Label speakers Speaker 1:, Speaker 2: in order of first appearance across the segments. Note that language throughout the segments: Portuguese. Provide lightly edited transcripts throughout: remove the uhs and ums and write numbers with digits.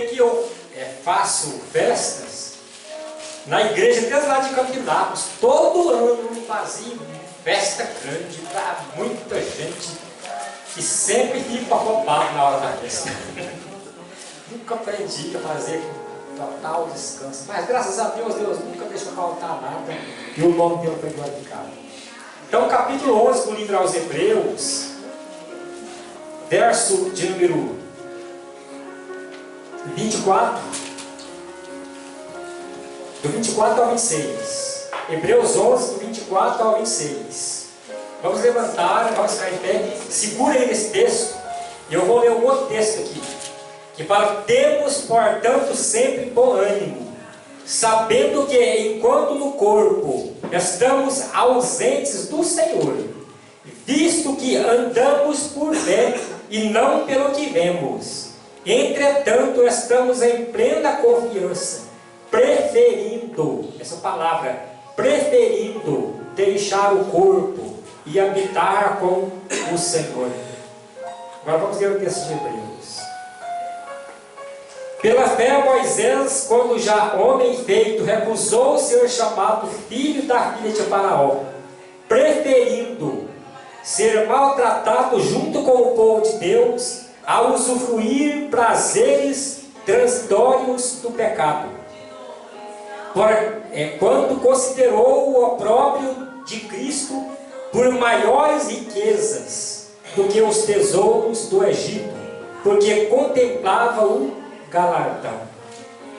Speaker 1: que eu faço festas na igreja desde lá de Campinápolis. Todo ano fazia festa grande para muita gente e sempre fica roubado na hora da festa. Nunca aprendi a fazer com total descanso, mas graças a Deus, Deus nunca deixou faltar nada e o nome dele foi glorificado. Então, capítulo 11 do livro aos Hebreus, verso de número 24, do 24 ao 26. Hebreus 11, do 24 ao 26. Vamos levantar, vamos ficar em pé. Segura aí nesse texto. E eu vou ler um outro texto aqui. Que fala: temos, portanto, sempre bom ânimo, sabendo que enquanto no corpo estamos ausentes do Senhor, visto que andamos por fé e não pelo que vemos, entretanto estamos em plena confiança, preferindo, essa palavra, preferindo deixar o corpo e habitar com o Senhor. Agora vamos ler o texto de Hebreus. Pela fé, Moisés, quando já homem feito, recusou ser chamado filho da filha de Faraó, preferindo ser maltratado junto com o povo de Deus, a usufruir prazeres transitórios do pecado. Quando considerou o opróbrio de Cristo por maiores riquezas do que os tesouros do Egito, porque contemplava o galardão.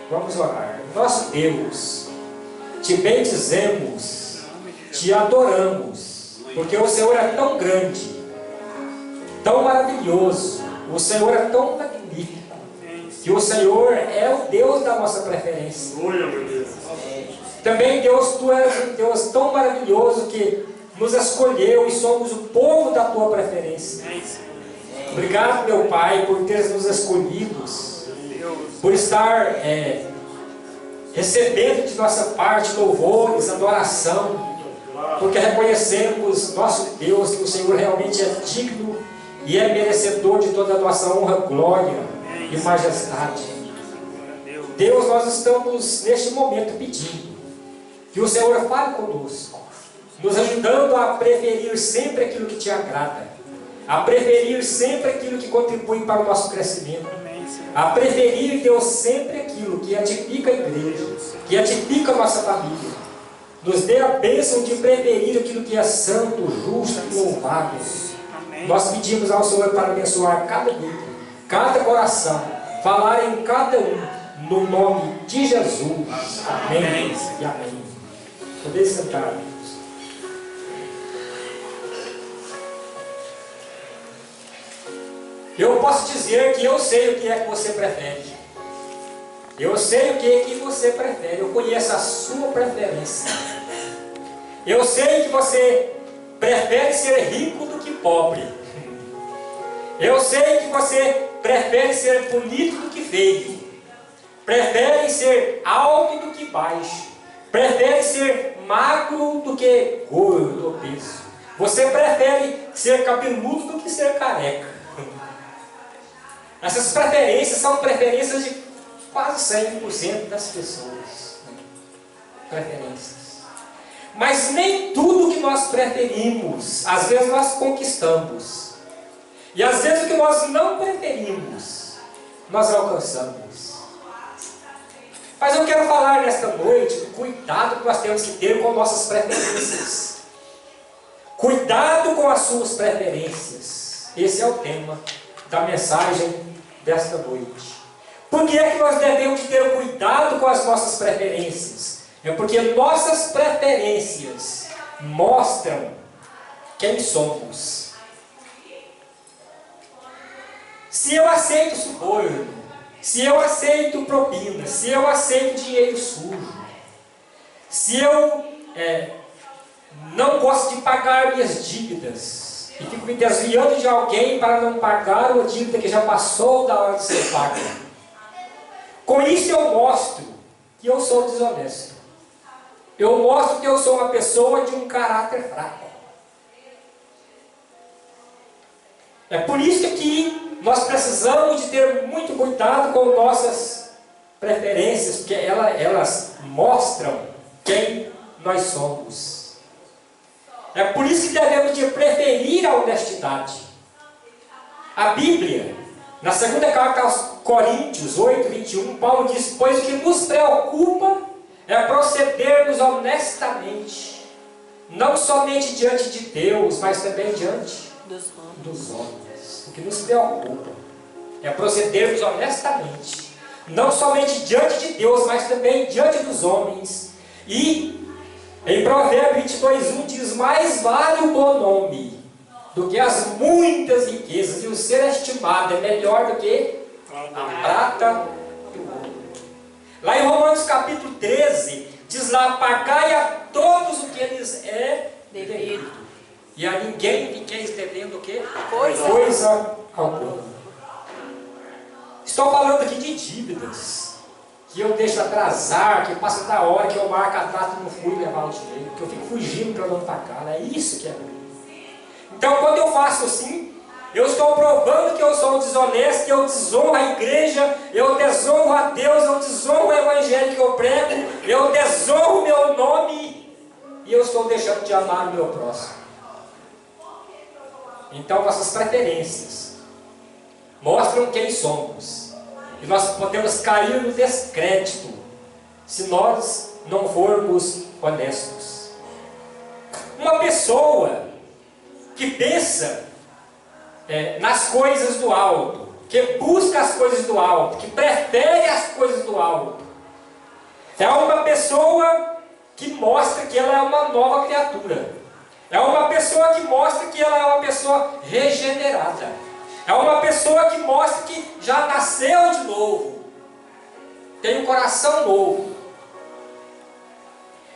Speaker 1: Vamos orar. Nosso Deus, te bendizemos, te adoramos, porque o Senhor é tão grande, tão maravilhoso, o Senhor é tão magnífico, que o Senhor é o Deus da nossa preferência. Também, Deus, Tu és um Deus tão maravilhoso que nos escolheu e somos o povo da Tua preferência. Obrigado, meu Pai, por teres nos escolhidos, por estar recebendo de nossa parte louvores, adoração, porque reconhecemos, nosso Deus, que o Senhor realmente é digno e é merecedor de toda a nossa honra, glória e majestade. Deus, nós estamos neste momento pedindo que o Senhor fale conosco, nos ajudando a preferir sempre aquilo que te agrada, a preferir sempre aquilo que contribui para o nosso crescimento, a preferir, Deus, sempre aquilo que edifica a igreja, que edifica a nossa família. Nos dê a bênção de preferir aquilo que é santo, justo e louvável. Nós pedimos ao Senhor para abençoar cada vida, cada coração, falar em cada um, no nome de Jesus. Amém e amém. Podeis sentar. Eu posso dizer que eu sei o que é que você prefere. Eu sei o que é que você prefere. Eu conheço a sua preferência. Eu sei que você prefere ser rico do que pobre. Eu sei que você prefere ser bonito do que feio. Prefere ser alto do que baixo. Prefere ser magro do que gordo ou obeso. Você prefere ser cabeludo do que ser careca. Essas preferências são preferências de quase 100% das pessoas. Preferências. Mas nem tudo que nós preferimos, às vezes nós conquistamos. E às vezes o que nós não preferimos, nós alcançamos. Mas eu quero falar nesta noite do cuidado que nós temos que ter com nossas preferências. Cuidado com as suas preferências. Esse é o tema da mensagem desta noite. Por que é que nós devemos ter cuidado com as nossas preferências? É porque nossas preferências mostram quem somos. Se eu aceito suborno, se eu aceito propina, se eu aceito dinheiro sujo, se eu não gosto de pagar minhas dívidas, e fico me desviando de alguém para não pagar uma dívida que já passou da hora de ser paga, com isso eu mostro que eu sou desonesto. Eu mostro que eu sou uma pessoa de um caráter fraco. É por isso que nós precisamos de ter muito cuidado com nossas preferências, porque elas mostram quem nós somos. É por isso que devemos de preferir a honestidade. A Bíblia, na segunda carta aos Coríntios 8, 21, Paulo diz: pois o que nos preocupa é procedermos honestamente, não somente diante de Deus, mas também diante dos homens. O que nos preocupa é procedermos honestamente, não somente diante de Deus, mas também diante dos homens. E em Provérbios 22:1 diz: mais vale o bom nome do que as muitas riquezas, e o ser estimado é melhor do que a prata e o ouro. Lá em Romanos capítulo 13 diz lá: pagai a todos o que lhes é devido, e a ninguém fiqueis devendo o quê? Coisa alguma. Estou falando aqui de dívidas que eu deixo atrasar, que passa da hora que eu marco a data e não fui levar o dinheiro, que eu fico fugindo para não pagar. É isso que é ruim. Então, quando eu faço assim, eu estou provando que eu sou desonesto, que eu desonro a igreja, eu desonro a Deus, eu desonro o evangelho que eu prego, eu desonro o meu nome, e eu estou deixando de amar o meu próximo. Então, nossas preferências mostram quem somos, e nós podemos cair no descrédito se nós não formos honestos. Uma pessoa que pensa nas coisas do alto, que busca as coisas do alto, que prefere as coisas do alto, é uma pessoa que mostra que ela é uma nova criatura. É uma pessoa que mostra que ela é uma pessoa regenerada. É uma pessoa que mostra que já nasceu de novo, tem um coração novo.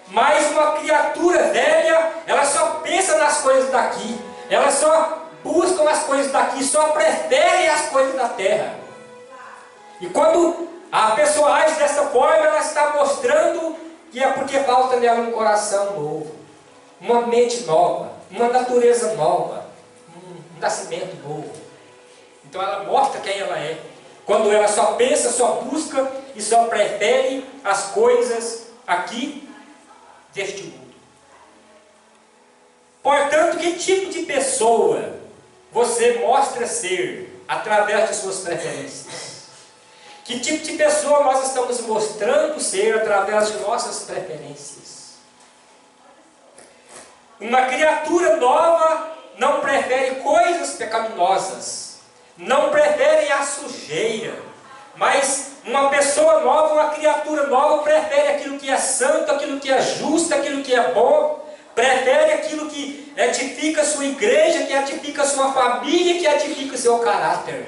Speaker 1: Mas uma criatura velha, ela só pensa nas coisas daqui, ela só busca as coisas daqui, só prefere as coisas da terra. E quando a pessoa age dessa forma, ela está mostrando que é porque falta nela um coração novo, uma mente nova, uma natureza nova, um nascimento novo. Então ela mostra quem ela é, quando ela só pensa, só busca e só prefere as coisas aqui deste mundo. Portanto, que tipo de pessoa você mostra ser através de suas preferências? Que tipo de pessoa nós estamos mostrando ser através de nossas preferências? Uma criatura nova não prefere coisas pecaminosas, não prefere a sujeira, mas uma pessoa nova, uma criatura nova, prefere aquilo que é santo, aquilo que é justo, aquilo que é bom, prefere aquilo que edifica a sua igreja, que edifica a sua família, que edifica o seu caráter.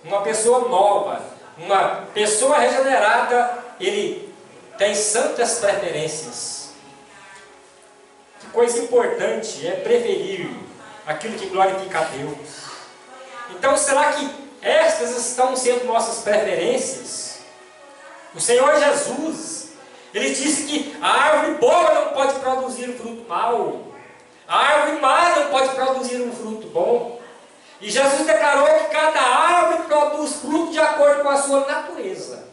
Speaker 1: Uma pessoa nova, uma pessoa regenerada, ele tem santas preferências. Que coisa importante é preferir aquilo que glorifica a Deus. Então, será que estas estão sendo nossas preferências? O Senhor Jesus, Ele disse que a árvore boa não pode produzir um fruto mau, a árvore má não pode produzir um fruto bom. E Jesus declarou que cada árvore produz fruto de acordo com a sua natureza,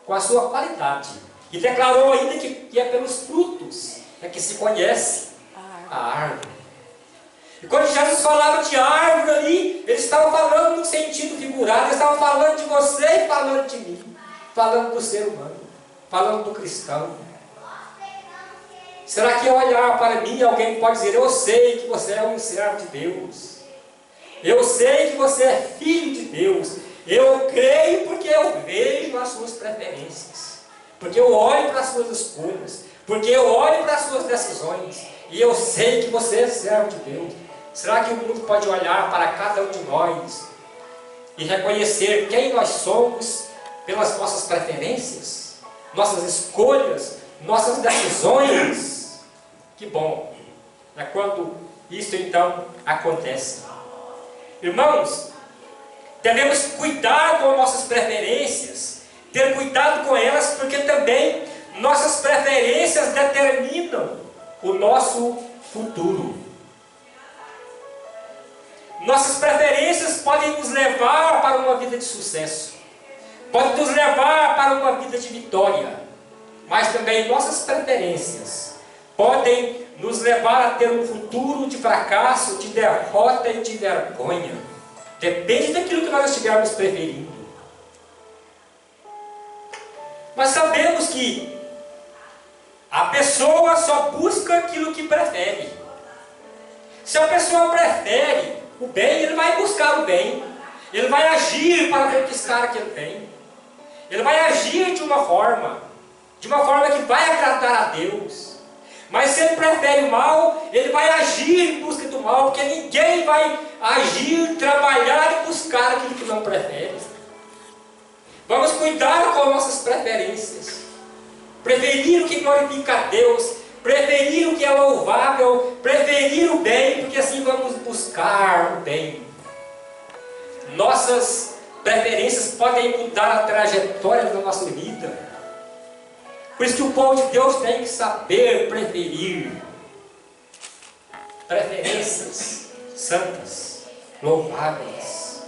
Speaker 1: com a sua qualidade. E declarou ainda que é pelos frutos que se conhece a árvore. E quando Jesus falava de árvore ali, ele estava falando no sentido figurado, ele estava falando de você e falando de mim, falando do ser humano, falando do cristão. Será que ao olhar para mim alguém pode dizer: eu sei que você é um servo de Deus, eu sei que você é filho de Deus, eu creio porque eu vejo as suas preferências, porque eu olho para as suas escolhas, porque eu olho para as suas decisões, e eu sei que você é servo de Deus? Será que o mundo pode olhar para cada um de nós e reconhecer quem nós somos pelas nossas preferências, nossas escolhas, nossas decisões? Que bom é quando isso então acontece. Irmãos, devemos cuidar com nossas preferências, ter cuidado com elas, porque também nossas preferências determinam o nosso futuro. Nossas preferências podem nos levar para uma vida de sucesso, podem nos levar para uma vida de vitória, mas também nossas preferências podem nos levar a ter um futuro de fracasso, de derrota e de vergonha. Depende daquilo que nós estivermos preferindo. Nós sabemos que a pessoa só busca aquilo que prefere. Se a pessoa prefere o bem, ele vai buscar o bem. Ele vai agir para conquistar aquele bem. Ele vai agir de uma forma que vai agradar a Deus. Mas se ele prefere o mal, ele vai agir em busca do mal, porque ninguém vai agir, trabalhar e buscar aquilo que não prefere. Vamos cuidar com nossas preferências. Preferir o que glorifica a Deus, preferir o que é louvável, preferir o bem, porque assim vamos buscar o bem. Nossas preferências podem mudar a trajetória da nossa vida. Por isso que o povo de Deus tem que saber preferir. Preferências santas, louváveis.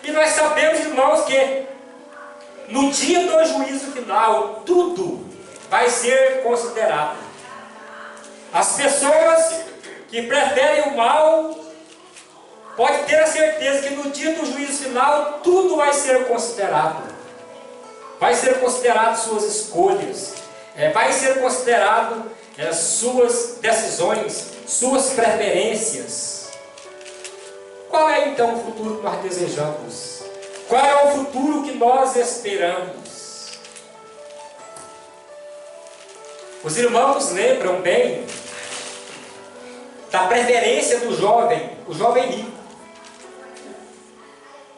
Speaker 1: E nós sabemos, irmãos, que no dia do juízo final, tudo vai ser considerado. As pessoas que preferem o mal, pode ter a certeza que no dia do juízo final, tudo vai ser considerado. Vai ser considerado suas escolhas, vai ser considerado suas decisões, suas preferências. Qual é então o futuro que nós desejamos? Qual é o futuro que nós esperamos? Os irmãos lembram bem da preferência do jovem, o jovem rico.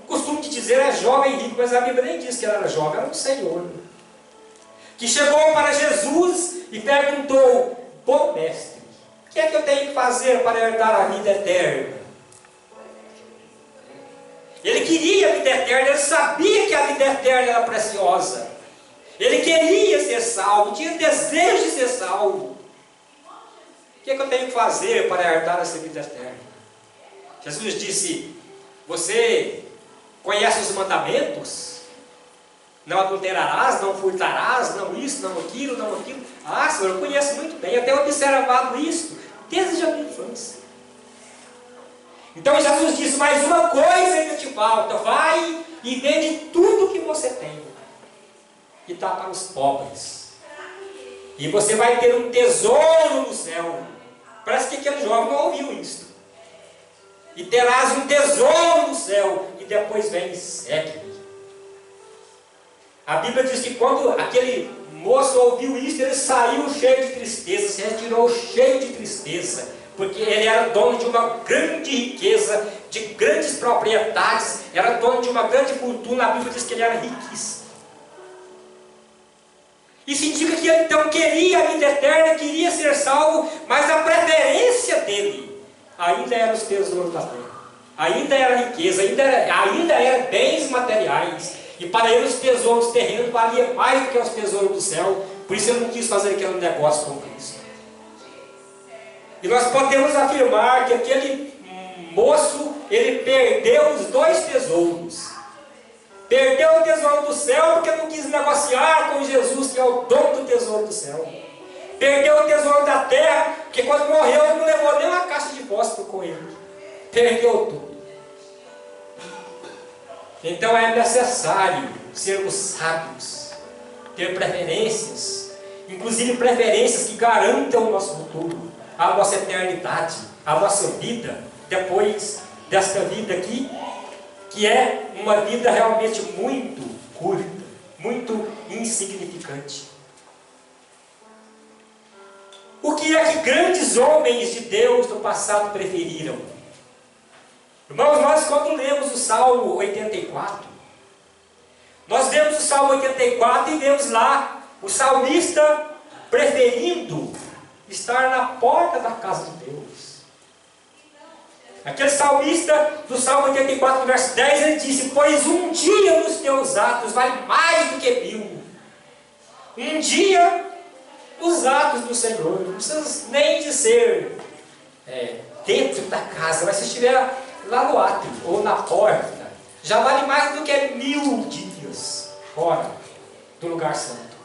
Speaker 1: O costume de dizer é jovem rico, mas a Bíblia nem diz que ele era jovem, era um senhor. Que chegou para Jesus e perguntou: bom mestre, o que é que eu tenho que fazer para herdar a vida eterna? Ele queria a vida eterna, ele sabia que a vida eterna era preciosa. Ele queria ser salvo, tinha desejo de ser salvo. O que é que eu tenho que fazer para herdar essa vida eterna? Jesus disse: você conhece os mandamentos? Não adulterarás, não furtarás, não isso, não aquilo, não aquilo. Ah, Senhor, eu conheço muito bem, eu tenho observado isso desde a minha infância. Então Jesus disse: mas uma coisa ainda te falta, vai e vende tudo que você tem e dá para os pobres, e você vai ter um tesouro no céu. Parece que aquele jovem não ouviu isso. E terás um tesouro no céu, e depois vem e segue-me. A Bíblia diz que quando aquele moço ouviu isso, ele saiu cheio de tristeza, se retirou cheio de tristeza, porque ele era dono de uma grande riqueza, de grandes propriedades, era dono de uma grande fortuna. A Bíblia diz que ele era riquíssimo. Isso indica que ele então queria a vida eterna, queria ser salvo, mas a preferência dele ainda era os tesouros da terra, ainda era riqueza, ainda era bens materiais. E para ele os tesouros terrenos valiam mais do que os tesouros do céu. Por isso ele não quis fazer aquele negócio com Cristo. E nós podemos afirmar que aquele moço, ele perdeu os dois tesouros. Perdeu o tesouro do céu porque não quis negociar com Jesus, que é o dono do tesouro do céu. Perdeu o tesouro da terra, porque quando morreu ele não levou nem uma caixa de fósforo com ele. Perdeu tudo. Então é necessário sermos sábios, ter preferências, inclusive preferências que garantam o nosso futuro, a nossa eternidade, a nossa vida, depois desta vida aqui, que é uma vida realmente muito curta, muito insignificante. O que é que grandes homens de Deus do passado preferiram? Irmãos, nós quando lemos o Salmo 84, nós vemos o Salmo 84 e vemos lá o salmista preferindo estar na porta da casa de Deus. Aquele salmista do Salmo 84, verso 10, ele disse: pois um dia nos teus atos vale mais do que 1000. Um dia nos atos do Senhor, não precisa nem de ser dentro da casa, mas se estiver lá no átrio, ou na porta, já vale mais do que 1000 dias fora do lugar santo.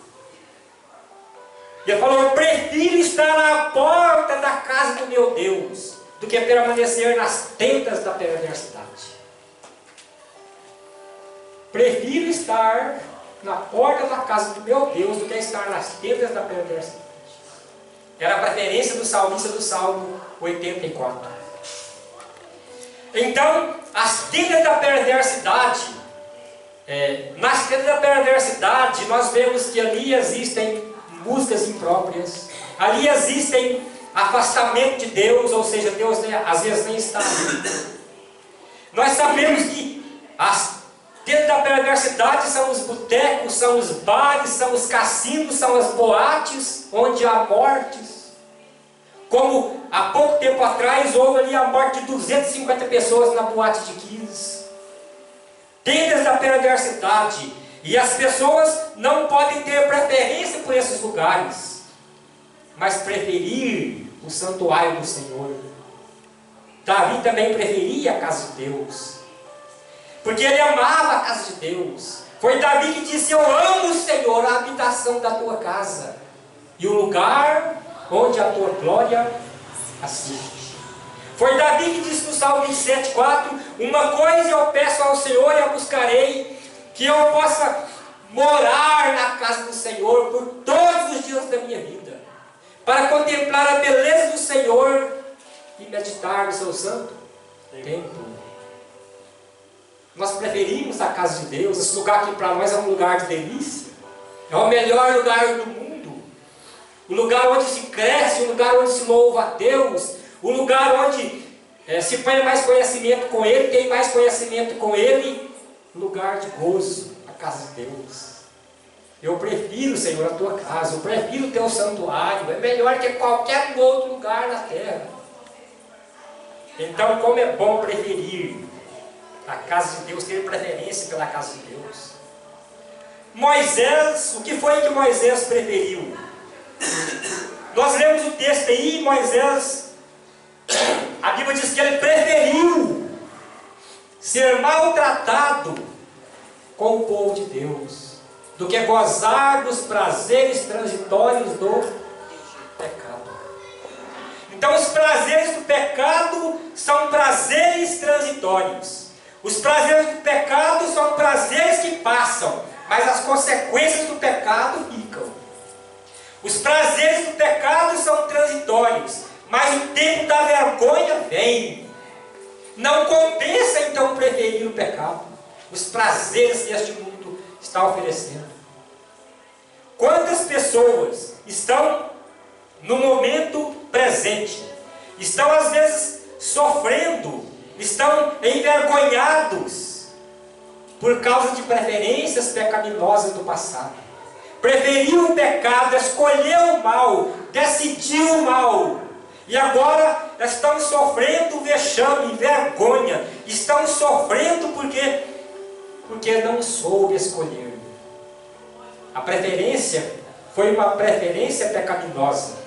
Speaker 1: E ele falou: eu prefiro estar na porta da casa do meu Deus, do que permanecer nas tendas da perversidade. Prefiro estar na porta da casa do meu Deus, do que estar nas tendas da perversidade. Era a preferência do salmista do Salmo 84. Então, as tendas da perversidade, nas tendas da perversidade, nós vemos que ali existem músicas impróprias, ali existem afastamento de Deus, ou seja, Deus às vezes nem está ali. Nós sabemos que as tendas da perversidade são os botecos, são os bares, são os cassinos, são as boates, onde há mortes. Como há pouco tempo atrás houve ali a morte de 250 pessoas na boate de Quilmes. Tendas da perversidade. E as pessoas não podem ter preferência por esses lugares, mas preferir o santuário do Senhor. Davi também preferia a casa de Deus, porque ele amava a casa de Deus. Foi Davi que disse: eu amo, Senhor, a habitação da tua casa e o lugar onde a tua glória assiste. Foi Davi que disse no Salmo 27:4: uma coisa eu peço ao Senhor e a buscarei, que eu possa morar na casa do Senhor por todos os dias da minha vida, para contemplar a beleza do Senhor e meditar no seu santo templo. Nós preferimos a casa de Deus. Esse lugar aqui para nós é um lugar de delícia, é o melhor lugar do mundo, o lugar onde se cresce, o lugar onde se louva a Deus, o lugar onde se põe mais conhecimento com Ele, tem mais conhecimento com Ele, lugar de gozo, a casa de Deus. Eu prefiro, Senhor, a tua casa, eu prefiro o teu santuário, é melhor que qualquer outro lugar na terra. Então, como é bom preferir a casa de Deus, ter preferência pela casa de Deus. Moisés, o que foi que Moisés preferiu? Nós lemos o texto aí, Moisés, a Bíblia diz que ele preferiu ser maltratado com o povo de Deus, do que gozar dos prazeres transitórios do pecado. Então os prazeres do pecado são prazeres transitórios. Os prazeres do pecado são prazeres que passam, mas as consequências do pecado ficam. Os prazeres do pecado são transitórios, mas o tempo da vergonha vem. Não compensa então preferir o pecado, os prazeres que este mundo está oferecendo. Quantas pessoas estão no momento presente, estão às vezes sofrendo, estão envergonhados por causa de preferências pecaminosas do passado. Preferiu o pecado, escolheu o mal, decidiu o mal, e agora estão sofrendo vexame, vergonha, estão sofrendo porque não soube escolher. A preferência foi uma preferência pecaminosa,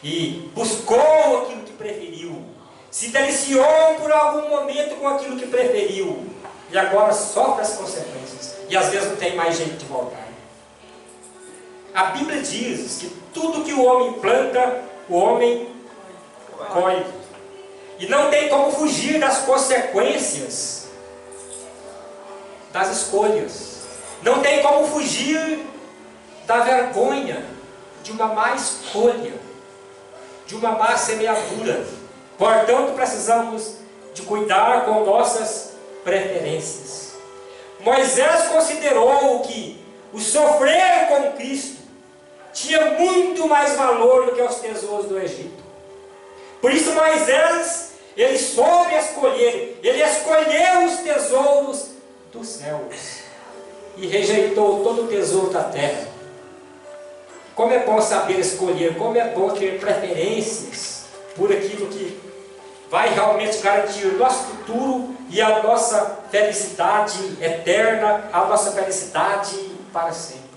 Speaker 1: e buscou aquilo que preferiu, se deliciou por algum momento com aquilo que preferiu, e agora sofre as consequências, e às vezes não tem mais jeito de voltar. A Bíblia diz que tudo que o homem planta, o homem colhe, e não tem como fugir das consequências das escolhas, não tem como fugir da vergonha de uma má escolha, de uma má semeadura. Portanto, precisamos de cuidar com nossas preferências. Moisés considerou que o sofrer com Cristo tinha muito mais valor do que os tesouros do Egito. Por isso Moisés, ele soube escolher, ele escolheu os tesouros dos céus e rejeitou todo o tesouro da terra. Como é bom saber escolher, como é bom ter preferências por aquilo que vai realmente garantir o nosso futuro e a nossa felicidade eterna, a nossa felicidade para sempre.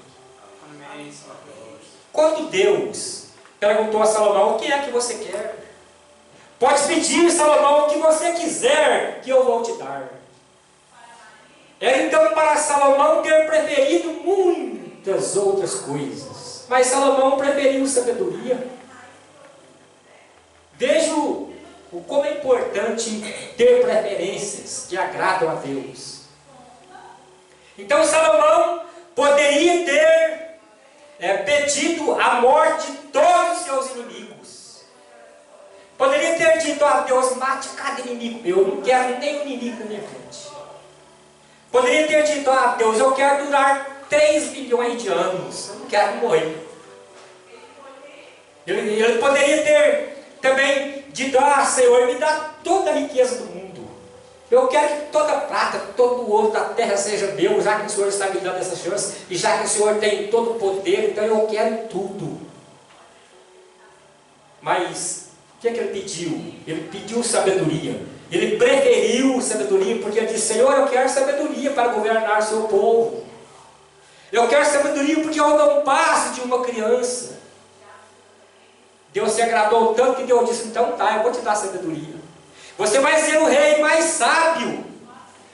Speaker 1: Quando Deus perguntou a Salomão: o que é que você quer? Pode pedir, Salomão, o que você quiser, que eu vou te dar. Era então para Salomão ter preferido muitas outras coisas. Mas Salomão preferiu sabedoria. Vejo como é importante ter preferências que agradam a Deus. Então Salomão poderia ter pedido a morte de todos os seus inimigos. Poderia ter dito a Deus: mate cada inimigo meu, eu não quero nenhum inimigo na minha frente. Poderia ter dito a Deus: eu quero durar 3 milhões de anos, eu não quero morrer. Ele poderia ter também dito: Senhor, me dá toda a riqueza do mundo. Eu quero que toda a prata, todo o ouro da terra seja meu, já que o Senhor está me dando essa chance, e já que o Senhor tem todo o poder, então eu quero tudo. Mas o que é que ele pediu? Ele pediu sabedoria. Ele preferiu sabedoria, porque ele disse: Senhor, eu quero sabedoria para governar o seu povo. Eu quero sabedoria porque eu não passo de uma criança. Deus se agradou tanto que Deus disse: então tá, eu vou te dar sabedoria. Você vai ser o rei mais sábio.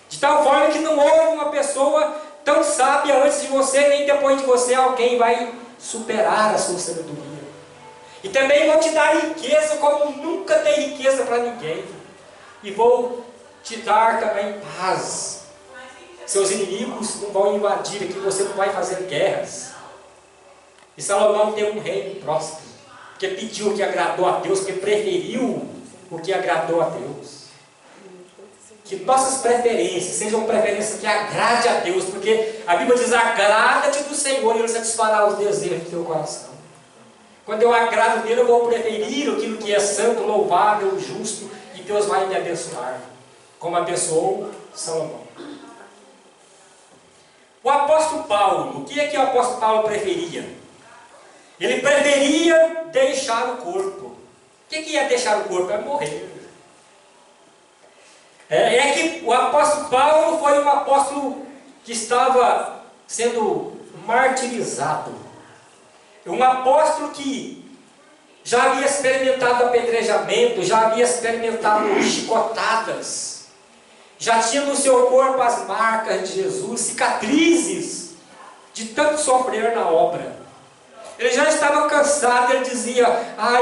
Speaker 1: De tal forma que não houve uma pessoa tão sábia antes de você, nem depois de você alguém vai superar a sua sabedoria. E também vou te dar riqueza como nunca dei riqueza para ninguém. E vou te dar também paz. Seus inimigos não vão invadir aqui, você não vai fazer guerras. E Salomão tem um reino próspero, porque pediu o que agradou a Deus, porque preferiu o que agradou a Deus. Que nossas preferências sejam preferências que agrade a Deus, porque a Bíblia diz: agrada-te do Senhor e Ele satisfará os desejos do teu coração. Quando eu agrado dele, eu vou preferir aquilo que é santo, louvável, justo, e Deus vai me abençoar, como abençoou Salomão. O apóstolo Paulo, o que é que o apóstolo Paulo preferia? Ele preferia deixar o corpo. O que é deixar o corpo? É morrer. É que o apóstolo Paulo foi um apóstolo que estava sendo martirizado. Um apóstolo que já havia experimentado apedrejamento, já havia experimentado chicotadas, já tinha no seu corpo as marcas de Jesus, cicatrizes de tanto sofrer na obra. Ele já estava cansado, ele dizia: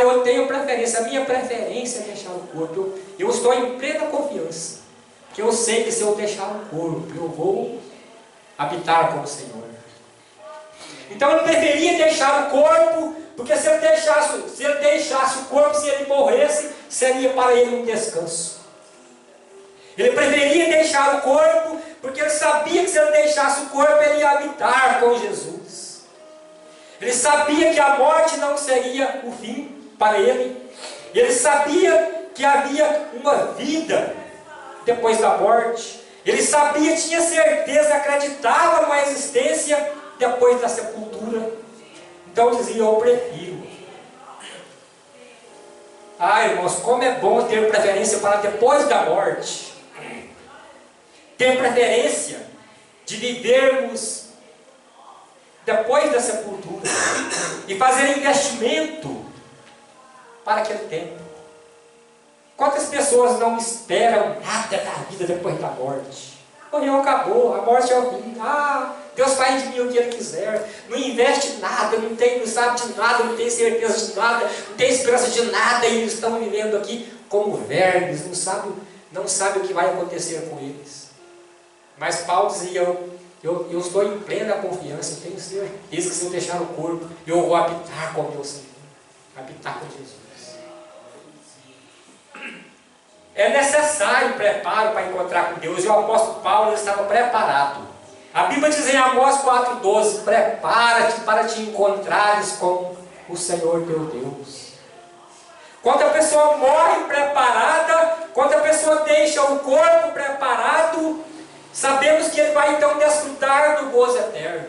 Speaker 1: eu tenho preferência, a minha preferência é deixar o corpo. Eu estou em plena confiança, que eu sei que se eu deixar o corpo, eu vou habitar com o Senhor. Então ele preferia deixar o corpo, porque se ele deixasse o corpo, se ele morresse, seria para ele um descanso. Ele preferia deixar o corpo, porque ele sabia que se ele deixasse o corpo, ele ia habitar com Jesus. Ele sabia que a morte não seria o fim para ele. Ele sabia que havia uma vida depois da morte. Ele sabia, tinha certeza, acreditava numa existência depois da sepultura. Então dizia: eu prefiro. Irmãos, como é bom ter preferência para depois da morte. Ter preferência de vivermos depois da sepultura e fazer investimento para aquele tempo. Quantas pessoas não esperam nada da vida depois da morte? Morreu, acabou, a morte é o fim. Deus faz de mim o que Ele quiser. Não investe nada, não sabe de nada, não tem certeza de nada, não tem esperança de nada, e eles estão vivendo aqui como vermes, não sabe o que vai acontecer com eles. Mas Paulo dizia: eu estou em plena confiança, eu tenho certeza que se eu deixar o corpo, eu vou habitar com o meu Senhor, habitar com Jesus. É necessário preparo para encontrar com Deus, e o apóstolo Paulo estava preparado. A Bíblia diz em Amós 4,12: prepara-te para te encontrares com o Senhor teu Deus. Quando a pessoa morre preparada, quando a pessoa deixa o corpo preparado, sabemos que ele vai então desfrutar do gozo eterno.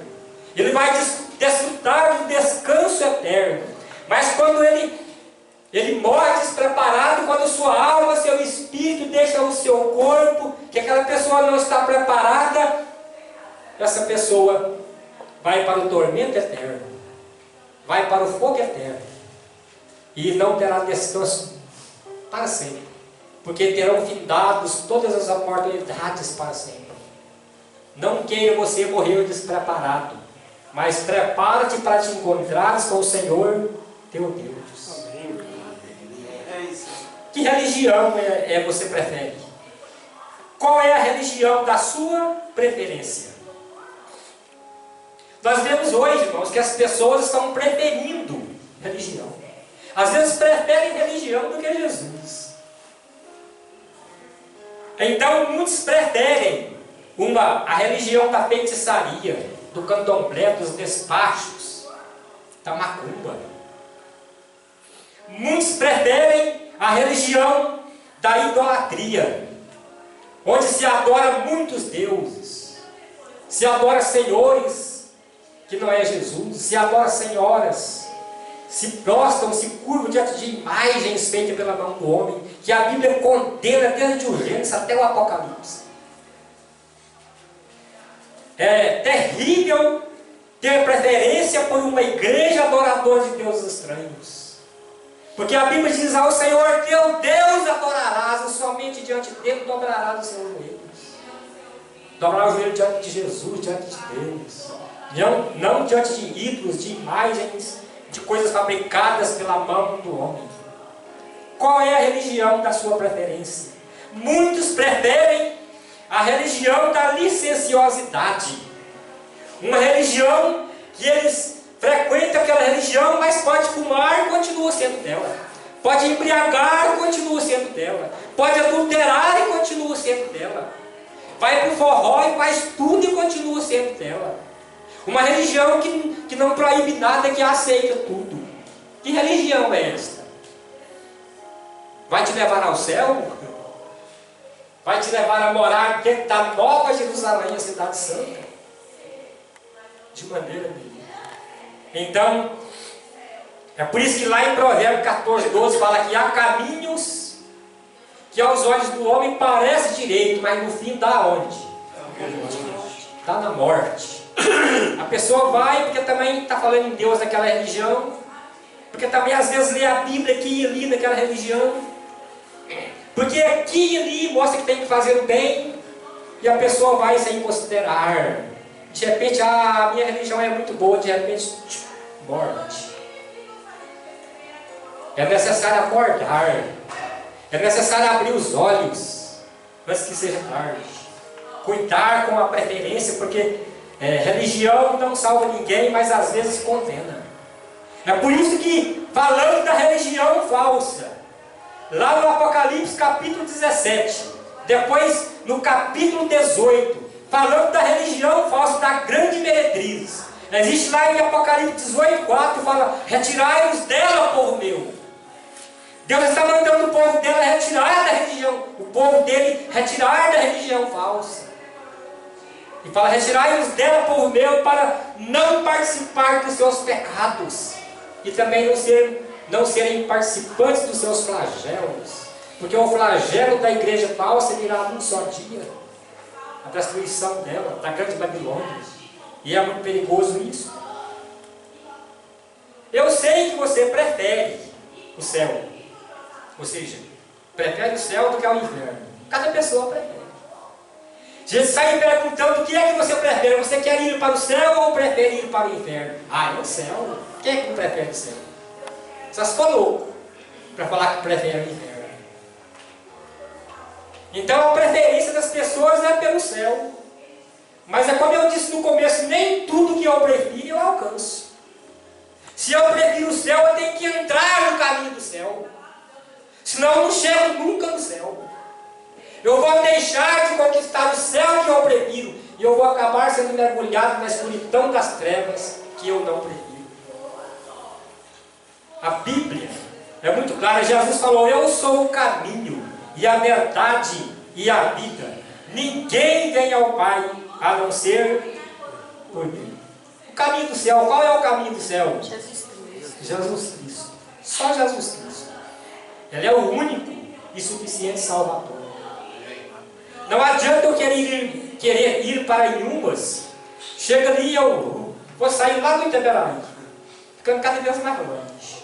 Speaker 1: Ele vai desfrutar do descanso eterno. Mas quando ele morre despreparado, quando sua alma, seu espírito deixa o seu corpo, que aquela pessoa não está preparada, essa pessoa vai para o tormento eterno, vai para o fogo eterno, e não terá descanso para sempre, porque terão findados todas as oportunidades para sempre. Não queira você morrer despreparado, mas prepara-te para te encontrares com o Senhor teu Deus. Que religião você prefere? Qual é a religião da sua preferência? Nós vemos hoje, irmãos, que as pessoas estão preferindo religião. Às vezes preferem religião do que Jesus. Então muitos preferem a religião da feitiçaria, do candomblé, dos despachos, da macumba. Muitos preferem a religião da idolatria, onde se adora muitos deuses, se adora senhores que não é Jesus, se adora senhoras, se prostram, se curvam diante de imagens feitas pela mão do homem, que a Bíblia condena desde o Gênesis até o Apocalipse. É terrível ter preferência por uma igreja adoradora de deuses estranhos, porque a Bíblia diz: ao Senhor teu Deus adorarás, e somente diante dele dobrarás os seus joelhos. Dobrar o joelho diante de Jesus, diante de Deus, não diante de ídolos, de imagens, de coisas fabricadas pela mão do homem. Qual é a religião da sua preferência? Muitos preferem a religião da licenciosidade, uma religião que eles frequentam aquela religião, mas pode fumar e continua sendo dela, pode embriagar e continua sendo dela, pode adulterar e continua sendo dela, vai para o forró e faz tudo e continua sendo dela. Uma religião que não proíbe nada, que aceita tudo. Que religião é esta? Vai te levar ao céu? Vai te levar a morar dentro da Nova Jerusalém, a cidade santa? De maneira nenhuma. Então, é por isso que lá em Provérbios 14, 12 fala que há caminhos que aos olhos do homem parece direito, mas no fim dá onde? Dá na morte. A pessoa vai porque também está falando em Deus daquela religião, porque também às vezes lê a Bíblia aqui e ali daquela religião, porque aqui e ali mostra que tem que fazer o bem, e a pessoa vai sem considerar. De repente, a minha religião é muito boa, de repente, morte. É necessário acordar, é necessário abrir os olhos antes que seja tarde, cuidar com a preferência, porque religião não salva ninguém, mas às vezes condena. É por isso que, falando da religião falsa, lá no Apocalipse capítulo 17, depois no capítulo 18, falando da religião falsa, da grande meretriz, existe lá em Apocalipse 18:4, fala: retirai-vos dela, povo meu. Deus está mandando o povo dela retirar da religião, o povo dele retirar da religião falsa. E fala: retirai-vos dela, povo meu, para não participar dos seus pecados, e também não serem participantes dos seus flagelos, porque o flagelo da igreja falsa virá num só dia, a destruição dela, da grande Babilônia, e é muito perigoso isso. Eu sei que você prefere o céu, ou seja, prefere o céu do que o inferno. Cada pessoa prefere. Jesus sai perguntando: o que é que você prefere? Você quer ir para o céu ou prefere ir para o inferno? É o céu. Quem é que não prefere o céu? Só se for louco para falar que prefere o inferno. Então a preferência das pessoas é pelo céu. Mas é como eu disse no começo: nem tudo que eu prefiro eu alcanço. Se eu prefiro o céu, eu tenho que entrar no caminho do céu, senão eu não chego nunca no céu. Eu vou deixar de conquistar o céu que eu prefiro, e eu vou acabar sendo mergulhado na escuridão das trevas que eu não prefiro. A Bíblia é muito clara. Jesus falou: eu sou o caminho, e a verdade, e a vida. Ninguém vem ao Pai a não ser por mim. O caminho do céu, qual é o caminho do céu? Jesus Cristo. Jesus Cristo. Só Jesus Cristo. Ele é o único e suficiente Salvador. Não adianta eu querer ir para Inhumas. Chega ali, eu vou sair lá do Itaberaba, ficando cada vez mais longe.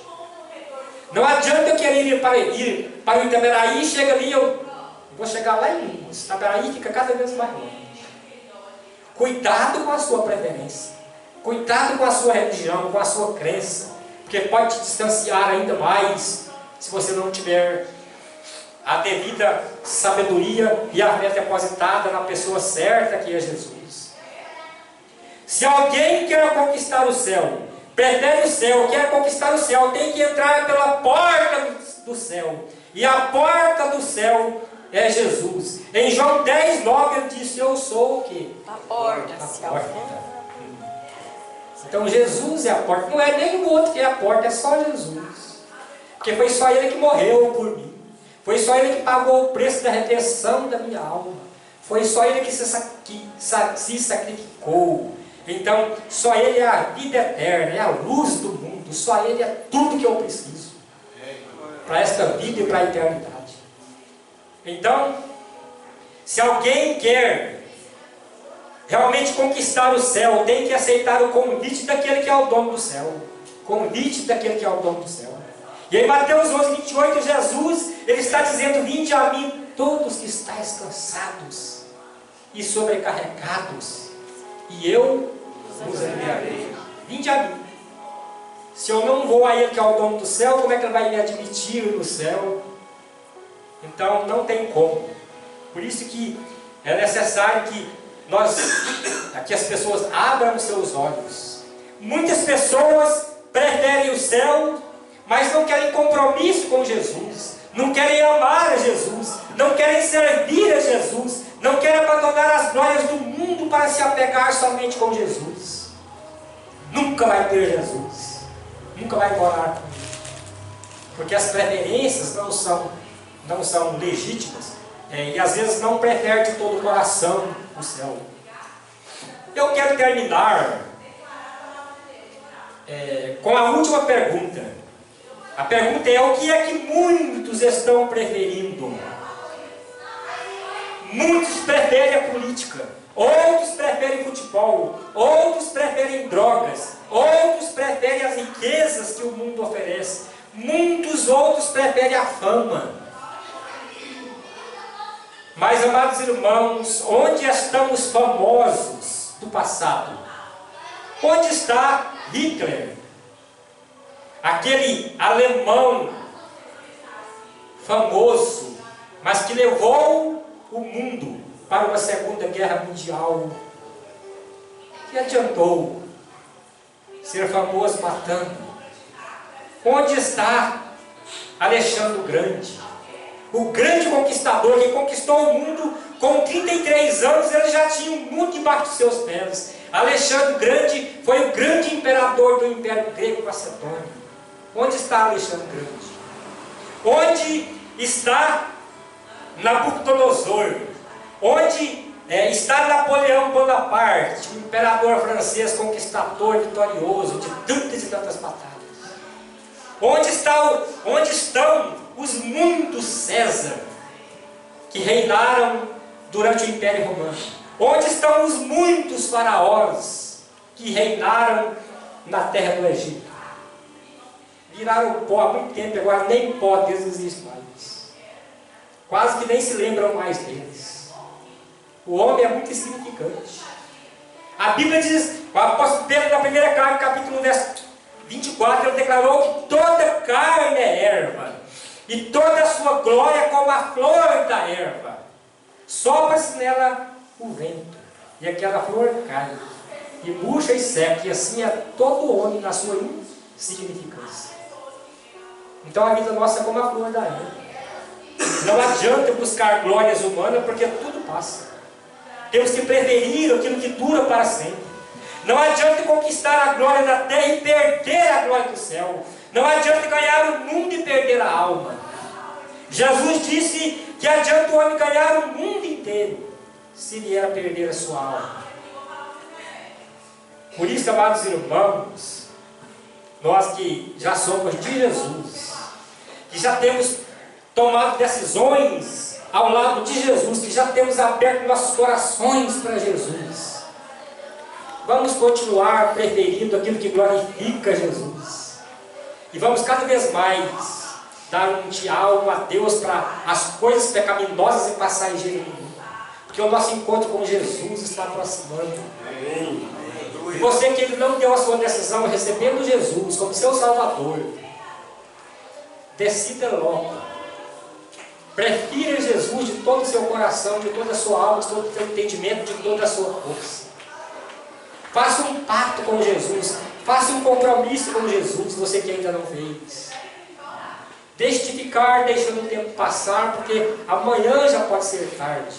Speaker 1: Não adianta eu querer ir para o Itaberaí, chega ali, eu vou chegar lá em Minas. Itaberaí fica cada vez mais longe. Cuidado com a sua preferência. Cuidado com a sua religião, com a sua crença. Porque pode te distanciar ainda mais se você não tiver a devida sabedoria e a fé depositada na pessoa certa, que é Jesus. Se alguém quer conquistar o céu, prefere o céu, quer conquistar o céu, tem que entrar pela porta do céu. E a porta do céu é Jesus. Em João 10, 9 ele disse: eu sou o quê?
Speaker 2: A porta.
Speaker 1: A porta. Então Jesus é a porta. Não é nem o outro que é a porta, é só Jesus. Porque foi só Ele que morreu por mim. Foi só Ele que pagou o preço da redenção da minha alma. Foi só Ele que se sacrificou. Então, só Ele é a vida eterna, é a luz do mundo. Só Ele é tudo que eu preciso para esta vida e para a eternidade. Então, se alguém quer realmente conquistar o céu, tem que aceitar o convite daquele que é o dono do céu. Convite daquele que é o dono do céu. E em Mateus 11, 28, Jesus, Ele está dizendo: vinde a mim todos que estáis cansados e sobrecarregados, e eu vos aliviarei. Vinde a mim. Se eu não vou a Ele que é o dono do céu, como é que Ele vai me admitir no céu? Então não tem como. Por isso que é necessário que as pessoas abram os seus olhos. Muitas pessoas preferem o céu, mas não querem compromisso com Jesus, não querem amar a Jesus, não querem servir a Jesus, não querem abandonar as glórias do mundo para se apegar somente com Jesus. Nunca vai ter Jesus, nunca vai morar com Ele, porque as preferências não são legítimas, e às vezes não prefere de todo o coração o céu. Eu quero terminar com a última pergunta. A pergunta é: o que é que muitos estão preferindo? Muitos preferem a política, outros preferem futebol, outros preferem drogas, outros preferem as riquezas que o mundo oferece, muitos outros preferem a fama. Mas, amados irmãos, onde estão os famosos do passado? Onde está Hitler? Aquele alemão famoso, mas que levou o mundo para uma Segunda Guerra Mundial. Que adiantou ser famoso matando? Onde está Alexandre o Grande? O grande conquistador que conquistou o mundo com 33 anos, ele já tinha o mundo debaixo dos seus pés. Alexandre o Grande foi o grande imperador do Império Grego Macedônio. Onde está Alexandre o Grande? Onde está Nabucodonosor? Onde está Napoleão Bonaparte, o imperador francês conquistador vitorioso de tantas e tantas batalhas? Onde estão os muitos César que reinaram durante o Império Romano? Onde estão os muitos faraós que reinaram na terra do Egito? Viraram pó há muito tempo, agora nem pó deles existe mais. Quase que nem se lembram mais deles. O homem é muito insignificante. A Bíblia diz, o apóstolo Pedro, na primeira carta, capítulo 24, ele declarou que toda carne é erva, e toda a sua glória é como a flor da erva. Sopra-se nela o vento, e aquela flor cai, e murcha e seca, e assim é todo homem na sua insignificância. Então a vida nossa é como a flor da erva. Não adianta buscar glórias humanas, porque tudo passa. Temos que preferir aquilo que dura para sempre. Não adianta conquistar a glória da terra e perder a glória do céu. Não adianta ganhar o mundo e perder a alma. Jesus disse que adianta o homem ganhar o mundo inteiro, se vier a perder a sua alma. Por isso, amados irmãos, nós que já somos de Jesus, que já temos tomado decisões ao lado de Jesus, que já temos aberto nossos corações para Jesus, vamos continuar preferindo aquilo que glorifica Jesus. E vamos cada vez mais dar um tchau, um adeus para as coisas pecaminosas e passageiras do mundo. Porque o nosso encontro com Jesus está aproximando. E você que ainda não deu a sua decisão recebendo Jesus como seu Salvador, decida logo. Prefira Jesus de todo o seu coração, de toda a sua alma, de todo o seu entendimento, de toda a sua força. Faça um pacto com Jesus. Faça um compromisso com Jesus, você que ainda não fez. Deixe de ficar deixando o tempo passar, porque amanhã já pode ser tarde.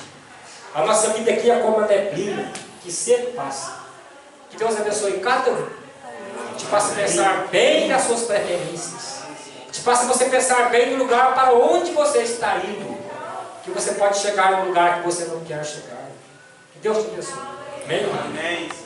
Speaker 1: A nossa vida aqui é como a neblina, que cedo passa. Que Deus abençoe cada um. Te faça pensar bem nas suas preferências. Te faça você pensar bem no lugar para onde você está indo. Que você pode chegar no lugar que você não quer chegar. Que Deus te abençoe. Amém?
Speaker 2: Amém.